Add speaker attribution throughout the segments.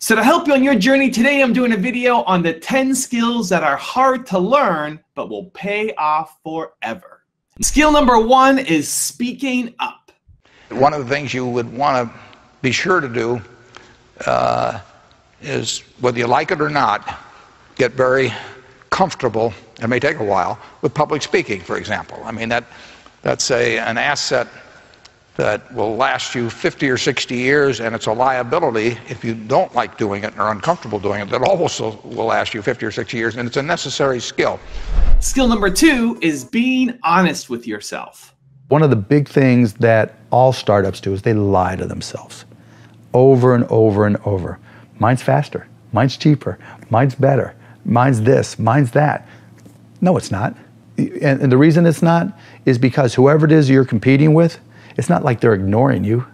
Speaker 1: So to help you on your journey today, I'm doing a video on the 10 skills that are hard to learn, but will pay off forever. Skill number 1 is speaking up.
Speaker 2: One of the things you would want to be sure to do is, whether you like it or not, get very comfortable, it may take a while, with public speaking, for example. I mean, that's an asset that will last you 50 or 60 years, and it's a liability if you don't like doing it and are uncomfortable doing it, that also will last you 50 or 60 years, and it's a necessary skill.
Speaker 1: Skill number 2 is being honest with yourself.
Speaker 3: One of the big things that all startups do is they lie to themselves over and over and over. Mine's faster, mine's cheaper, mine's better, mine's this, mine's that. No, it's not. And the reason it's not is because whoever it is you're competing with, it's not like they're ignoring you.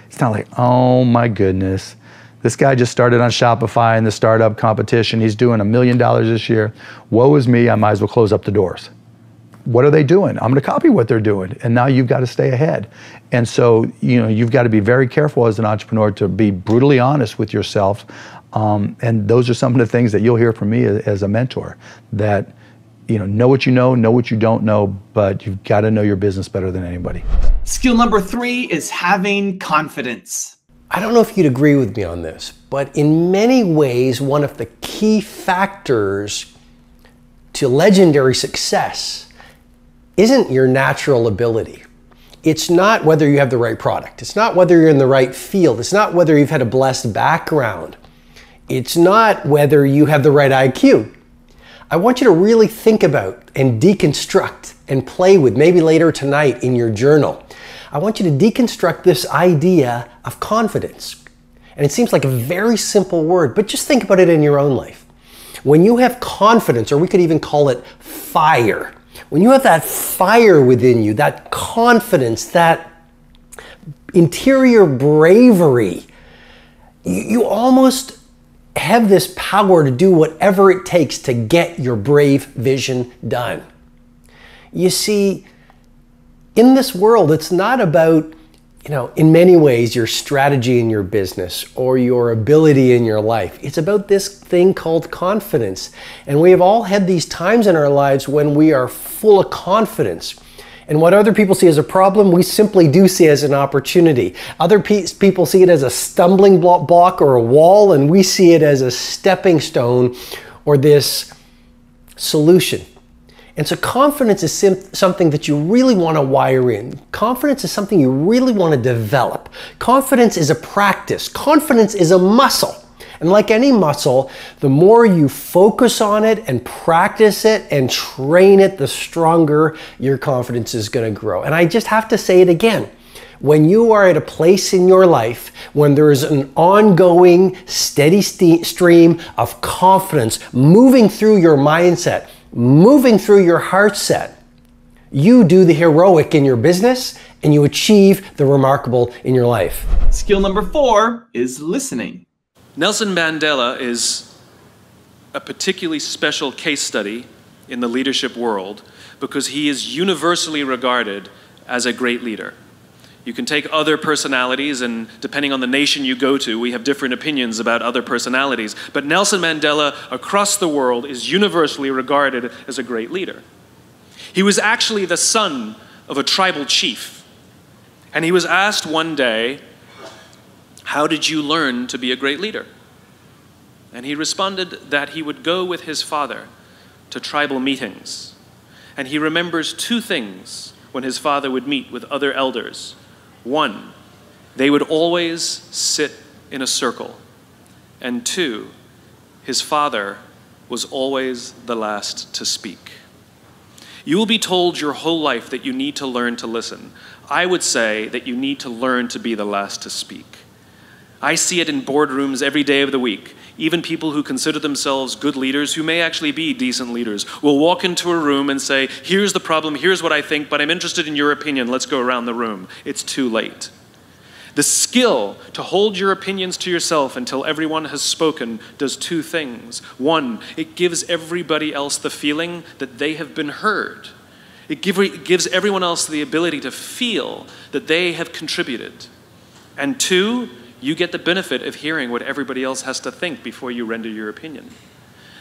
Speaker 3: It's not like, oh my goodness, this guy just started on Shopify in the startup competition. He's doing $1 million this year. Woe is me, I might as well close up the doors. What are they doing? I'm gonna copy what they're doing. And now you've got to stay ahead. And so, you've got to be very careful as an entrepreneur to be brutally honest with yourself. And those are some of the things that you'll hear from me as a mentor, that know what you know what you don't know, but you've got to know your business better than anybody.
Speaker 1: Skill number 3 is having confidence.
Speaker 4: I don't know if you'd agree with me on this, but in many ways, one of the key factors to legendary success isn't your natural ability. It's not whether you have the right product. It's not whether you're in the right field. It's not whether you've had a blessed background. It's not whether you have the right IQ. I want you to really think about and deconstruct and play with, maybe later tonight in your journal. I want you to deconstruct this idea of confidence. And it seems like a very simple word, but just think about it in your own life. When you have confidence, or we could even call it fire, when you have that fire within you, that confidence, that interior bravery, you almost have this power to do whatever it takes to get your brave vision done. You see, in this world, it's not about, in many ways, your strategy in your business or your ability in your life. It's about this thing called confidence. And we have all had these times in our lives when we are full of confidence. And what other people see as a problem, we simply do see as an opportunity. Other people see it as a stumbling block or a wall, and we see it as a stepping stone or this solution. And so confidence is something that you really want to wire in. Confidence is something you really want to develop. Confidence is a practice. Confidence is a muscle. And like any muscle, the more you focus on it and practice it and train it, the stronger your confidence is going to grow. And I just have to say it again. When you are at a place in your life when there is an ongoing, steady stream of confidence moving through your mindset, moving through your heart set, you do the heroic in your business and you achieve the remarkable in your life.
Speaker 1: Skill number 4 is listening.
Speaker 5: Nelson Mandela is a particularly special case study in the leadership world because he is universally regarded as a great leader. You can take other personalities, and depending on the nation you go to, we have different opinions about other personalities. But Nelson Mandela across the world is universally regarded as a great leader. He was actually the son of a tribal chief. And he was asked one day, "How did you learn to be a great leader?" And he responded that he would go with his father to tribal meetings. And he remembers 2 things when his father would meet with other elders. 1, they would always sit in a circle. And 2, his father was always the last to speak. You will be told your whole life that you need to learn to listen. I would say that you need to learn to be the last to speak. I see it in boardrooms every day of the week. Even people who consider themselves good leaders, who may actually be decent leaders, will walk into a room and say, "Here's the problem, here's what I think, but I'm interested in your opinion, let's go around the room." It's too late. The skill to hold your opinions to yourself until everyone has spoken does 2 things. 1, it gives everybody else the feeling that they have been heard. It gives everyone else the ability to feel that they have contributed. And 2, You get the benefit of hearing what everybody else has to think before you render your opinion.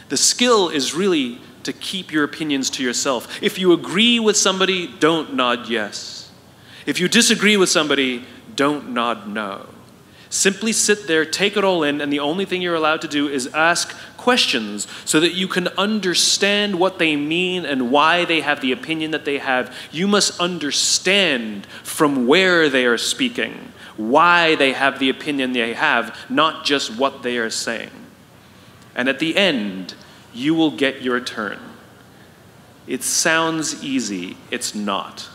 Speaker 5: The skill is really to keep your opinions to yourself. If you agree with somebody, don't nod yes. If you disagree with somebody, don't nod no. Simply sit there, take it all in, and the only thing you're allowed to do is ask questions so that you can understand what they mean and why they have the opinion that they have. You must understand from where they are speaking, why they have the opinion they have, not just what they are saying. And at the end, you will get your turn. It sounds easy, it's not.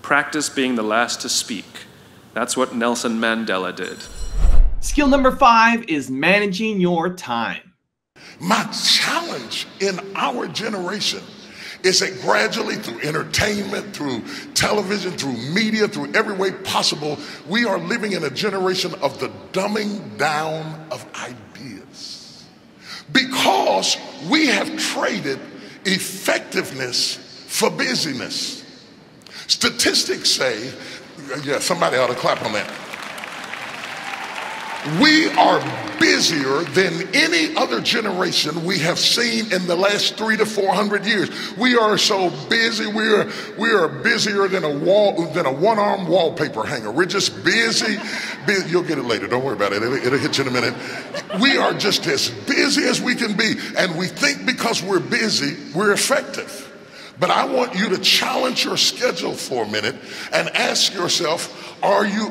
Speaker 5: Practice being the last to speak. That's what Nelson Mandela did.
Speaker 1: Skill number 5 is managing your time.
Speaker 6: My challenge in our generation is that gradually through entertainment, through television, through media, through every way possible, we are living in a generation of the dumbing down of ideas. Because we have traded effectiveness for busyness. Statistics say, yeah, somebody ought to clap on that. We are busier than any other generation we have seen in the last 300 to 400 years. We are so busy. We are busier than a one-arm wallpaper hanger. We're just busy. You'll get it later. Don't worry about it. It'll hit you in a minute. We are just as busy as we can be, and we think because we're busy, we're effective. But I want you to challenge your schedule for a minute and ask yourself, are you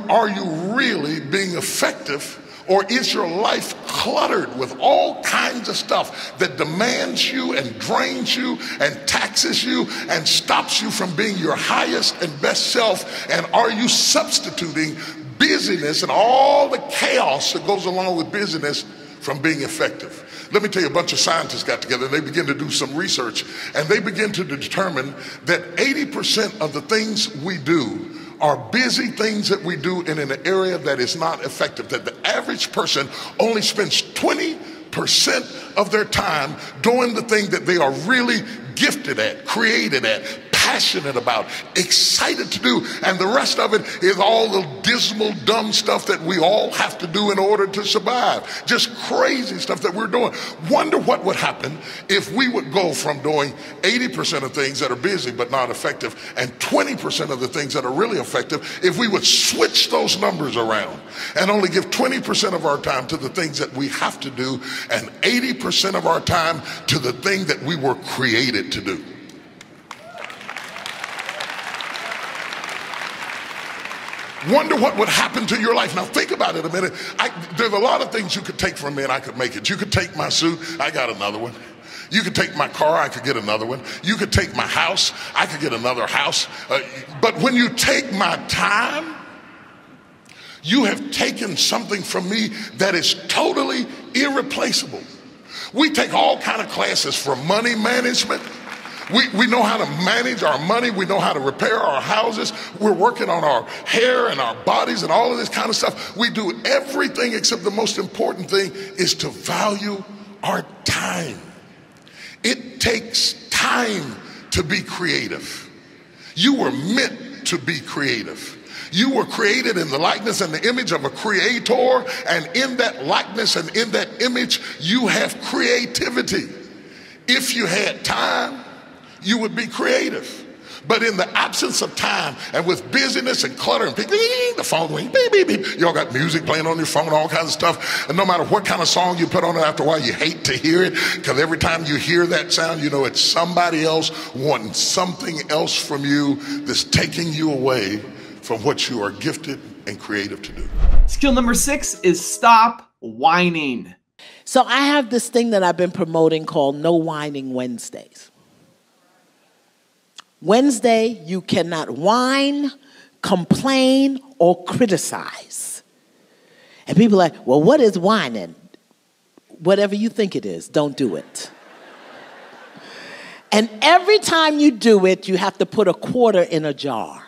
Speaker 6: really being effective, or is your life cluttered with all kinds of stuff that demands you and drains you and taxes you and stops you from being your highest and best self? And are you substituting busyness and all the chaos that goes along with busyness from being effective? Let me tell you, a bunch of scientists got together and they began to do some research, and they begin to determine that 80% of the things we do are busy things that we do in an area that is not effective, that the average person only spends 20% of their time doing the thing that they are really gifted at, created at, passionate about, excited to do, and the rest of it is all the dismal, dumb stuff that we all have to do in order to survive. Just crazy stuff that we're doing. Wonder what would happen if we would go from doing 80% of things that are busy but not effective and 20% of the things that are really effective if we would switch those numbers around and only give 20% of our time to the things that we have to do and 80% of our time to the thing that we were created to do. Wonder what would happen to your life. Now think about it a minute. There's a lot of things you could take from me and I could make it. You could take my suit, I got another one. You could take my car, I could get another one. You could take my house, I could get another house. But when you take my time, you have taken something from me that is totally irreplaceable. We take all kind of classes for money management. We know how to manage our money. We know how to repair our houses. We're working on our hair and our bodies and all of this kind of stuff. We do everything except the most important thing is to value our time. It takes time to be creative. You were meant to be creative. You were created in the likeness and the image of a creator, and in that likeness and in that image, you have creativity. If you had time, you would be creative. But in the absence of time and with busyness and clutter and the phone going beep, beep, beep, you all got music playing on your phone, all kinds of stuff. And no matter what kind of song you put on it, after a while you hate to hear it, because every time you hear that sound, you know it's somebody else wanting something else from you that's taking you away from what you are gifted and creative to do.
Speaker 1: Skill number 6 is stop whining.
Speaker 7: So I have this thing that I've been promoting called No Whining Wednesdays. Wednesday, you cannot whine, complain, or criticize. And people are like, well, what is whining? Whatever you think it is, don't do it. And every time you do it, you have to put a quarter in a jar.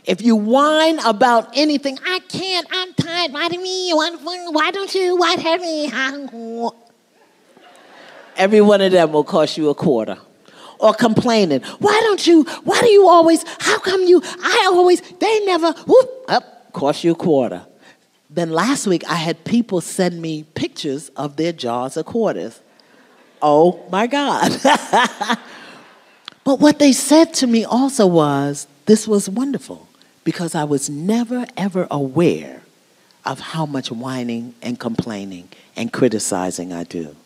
Speaker 7: If you whine about anything, I can't, I'm tired, why do me, why don't you, why have me? Every one of them will cost you a quarter. Or complaining, why do you always, how come you, I always, they never, whoop, up, cost you a quarter. Then last week, I had people send me pictures of their jars of quarters. Oh, my God. But what they said to me also was, this was wonderful, because I was never, ever aware of how much whining and complaining and criticizing I do.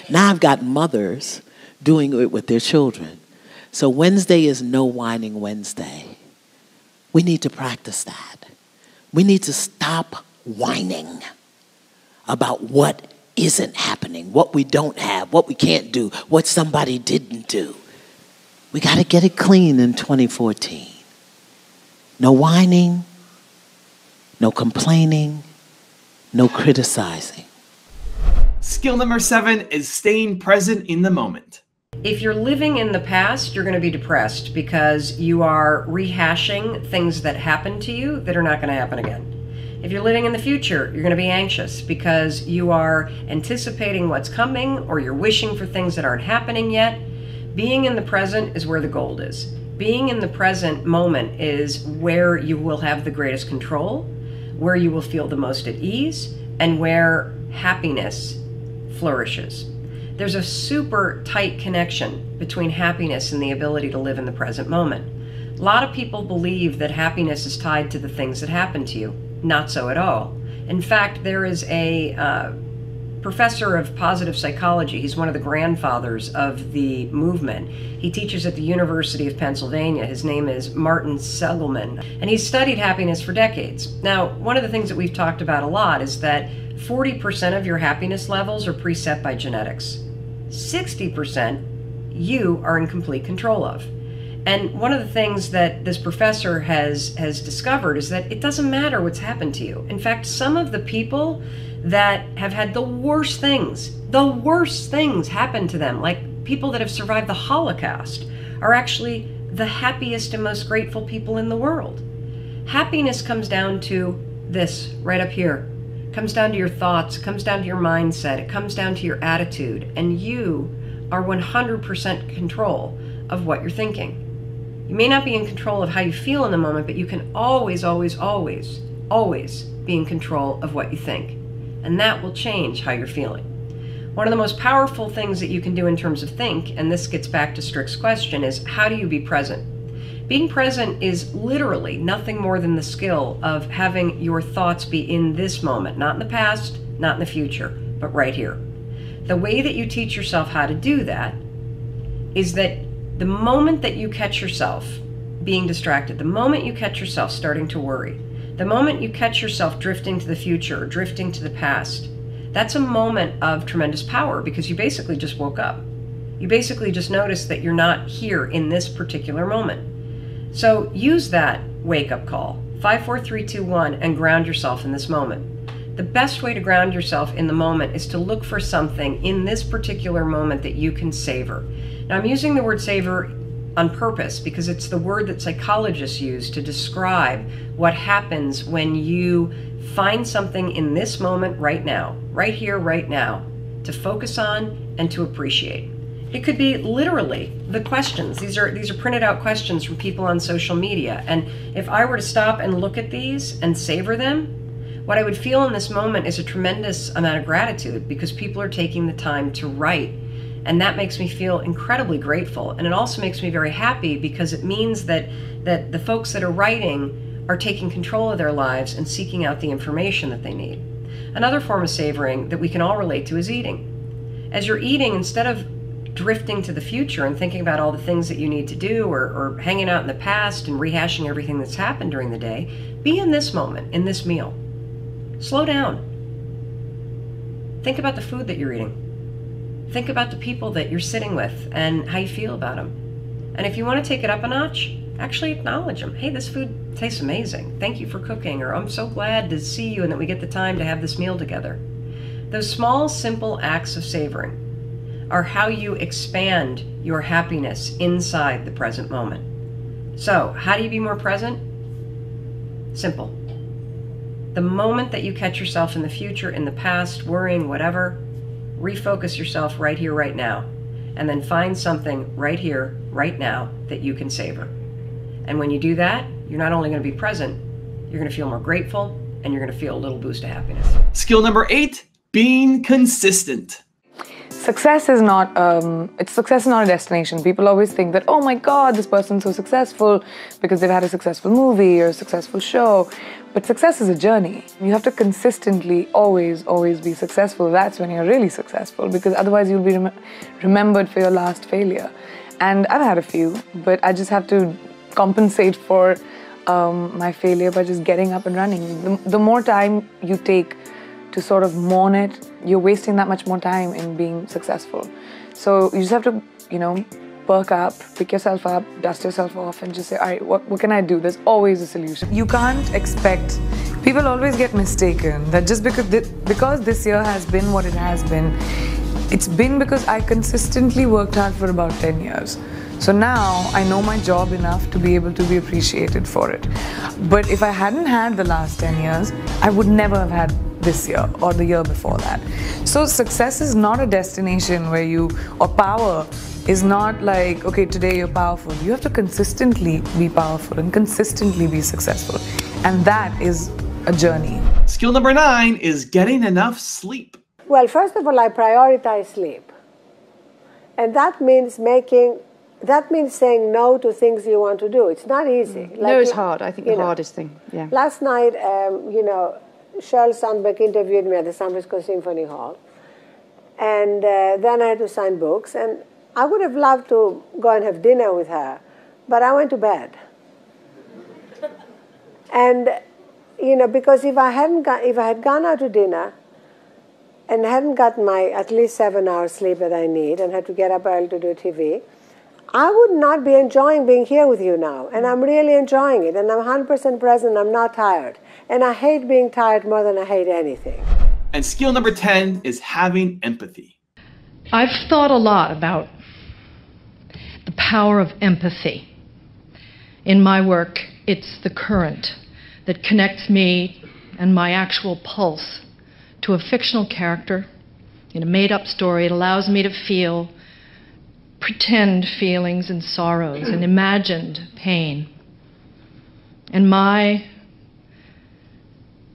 Speaker 7: Now I've got mothers doing it with their children. So Wednesday is No Whining Wednesday. We need to practice that. We need to stop whining about what isn't happening, what we don't have, what we can't do, what somebody didn't do. We got to get it clean in 2014. No whining, no complaining, no criticizing.
Speaker 1: Skill number 7 is staying present in the moment.
Speaker 8: If you're living in the past, you're going to be depressed because you are rehashing things that happened to you that are not going to happen again. If you're living in the future, you're going to be anxious because you are anticipating what's coming or you're wishing for things that aren't happening yet. Being in the present is where the gold is. Being in the present moment is where you will have the greatest control, where you will feel the most at ease, and where happiness flourishes. There's a super tight connection between happiness and the ability to live in the present moment. A lot of people believe that happiness is tied to the things that happen to you. Not so at all. In fact, there is a professor of positive psychology. He's one of the grandfathers of the movement. He teaches at the University of Pennsylvania. His name is Martin Seligman, and he's studied happiness for decades. Now, one of the things that we've talked about a lot is that 40% of your happiness levels are preset by genetics. 60% you are in complete control of. And one of the things that this professor has discovered is that it doesn't matter what's happened to you. In fact, some of the people that have had the worst things happen to them, like people that have survived the Holocaust, are actually the happiest and most grateful people in the world. Happiness comes down to this right up here. It comes down to your thoughts, it comes down to your mindset, it comes down to your attitude, and you are 100% control of what you're thinking. You may not be in control of how you feel in the moment, but you can always, always, always, always be in control of what you think. And that will change how you're feeling. One of the most powerful things that you can do in terms of think, and this gets back to Strick's question, is how do you be present? Being present is literally nothing more than the skill of having your thoughts be in this moment, not in the past, not in the future, but right here. The way that you teach yourself how to do that is that the moment that you catch yourself being distracted, the moment you catch yourself starting to worry, the moment you catch yourself drifting to the future or drifting to the past, that's a moment of tremendous power because you basically just woke up. You basically just noticed that you're not here in this particular moment. So use that wake-up call, 5, 4, 3, 2, 1, and ground yourself in this moment. The best way to ground yourself in the moment is to look for something in this particular moment that you can savor. Now, I'm using the word savor on purpose because it's the word that psychologists use to describe what happens when you find something in this moment right now, right here, right now, to focus on and to appreciate. It could be literally the questions. These are printed out questions from people on social media. And if I were to stop and look at these and savor them, what I would feel in this moment is a tremendous amount of gratitude because people are taking the time to write. And that makes me feel incredibly grateful. And it also makes me very happy because it means that the folks that are writing are taking control of their lives and seeking out the information that they need. Another form of savoring that we can all relate to is eating. As you're eating, instead of drifting to the future and thinking about all the things that you need to do or hanging out in the past and rehashing everything that's happened during the day, be in this moment, in this meal. Slow down. Think about the food that you're eating. Think about the people that you're sitting with and how you feel about them. And if you want to take it up a notch, actually acknowledge them. Hey, this food tastes amazing. Thank you for cooking. Or I'm so glad to see you and that we get the time to have this meal together. Those small, simple acts of savoring are how you expand your happiness inside the present moment. So, how do you be more present? Simple. The moment that you catch yourself in the future, in the past, worrying, whatever, refocus yourself right here, right now, and then find something right here, right now that you can savor. And when you do that, you're not only going to be present, you're going to feel more grateful and and you're going to feel a little boost of happiness.
Speaker 1: Skill number 8, being consistent.
Speaker 9: Success is not a destination. People always think that, oh my God, this person's so successful because they've had a successful movie or a successful show. But success is a journey. You have to consistently always be successful. That's when you're really successful, because otherwise you'll be remembered for your last failure. And I've had a few, but I just have to compensate for my failure by just getting up and running. The more time you take to sort of mourn it, you're wasting that much more time in being successful. So you just have to, perk up, pick yourself up, dust yourself off, and just say, all right, what can I do? There's always a solution. You can't expect, people always get mistaken that just because this year has been what it has been, it's been because I consistently worked hard for about 10 years. So now I know my job enough to be able to be appreciated for it. But if I hadn't had the last 10 years, I would never have had this year or the year before that. So success is not a destination or power is not like, okay, today you're powerful. You have to consistently be powerful and consistently be successful. And that is a journey.
Speaker 1: Skill number 9 is getting enough sleep.
Speaker 10: Well, first of all, I prioritize sleep. And that means saying no to things you want to do. It's not easy.
Speaker 11: No is hard. I think the hardest thing. Yeah.
Speaker 10: Last night, Sheryl Sandberg interviewed me at the San Francisco Symphony Hall. And then I had to sign books. And I would have loved to go and have dinner with her, but I went to bed. And, because if I had gone out to dinner and hadn't gotten my at least 7 hours sleep that I need and had to get up early to do TV, I would not be enjoying being here with you now. And I'm really enjoying it. And I'm 100% present. I'm not tired. And I hate being tired more than I hate anything.
Speaker 1: And skill number 10 is having empathy.
Speaker 12: I've thought a lot about the power of empathy. In my work, it's the current that connects me and my actual pulse to a fictional character in a made-up story. It allows me to feel pretend feelings and sorrows and imagined pain. And my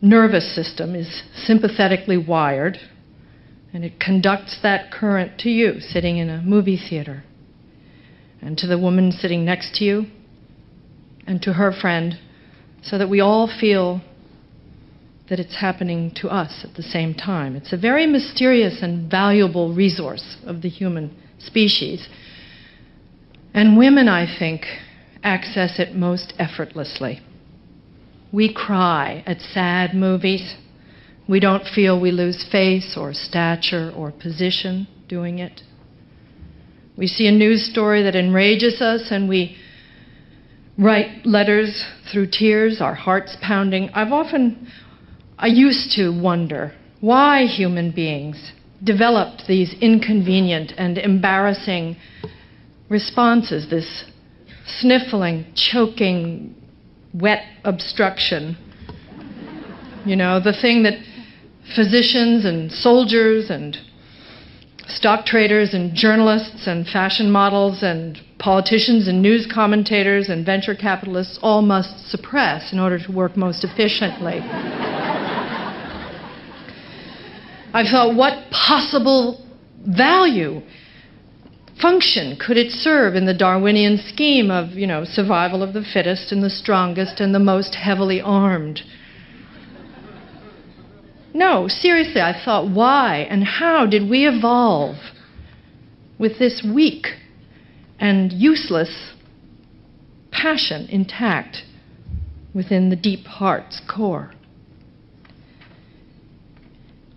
Speaker 12: nervous system is sympathetically wired, and it conducts that current to you sitting in a movie theater, and to the woman sitting next to you, and to her friend, so that we all feel that it's happening to us at the same time. It's a very mysterious and valuable resource of the human species. And women, I think, access it most effortlessly. We cry at sad movies. We don't feel we lose face or stature or position doing it. We see a news story that enrages us and we write letters through tears, our hearts pounding. I used to wonder why human beings developed these inconvenient and embarrassing responses, this sniffling, choking, wet obstruction. The thing that physicians and soldiers and stock traders and journalists and fashion models and politicians and news commentators and venture capitalists all must suppress in order to work most efficiently. I thought, what possible value, function could it serve in the Darwinian scheme of, survival of the fittest and the strongest and the most heavily armed? No, seriously, I thought, why and how did we evolve with this weak and useless passion intact within the deep heart's core?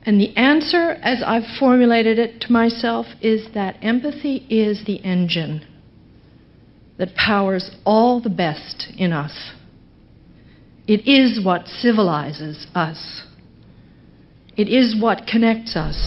Speaker 12: And the answer, as I've formulated it to myself, is that empathy is the engine that powers all the best in us. It is what civilizes us. It is what connects us.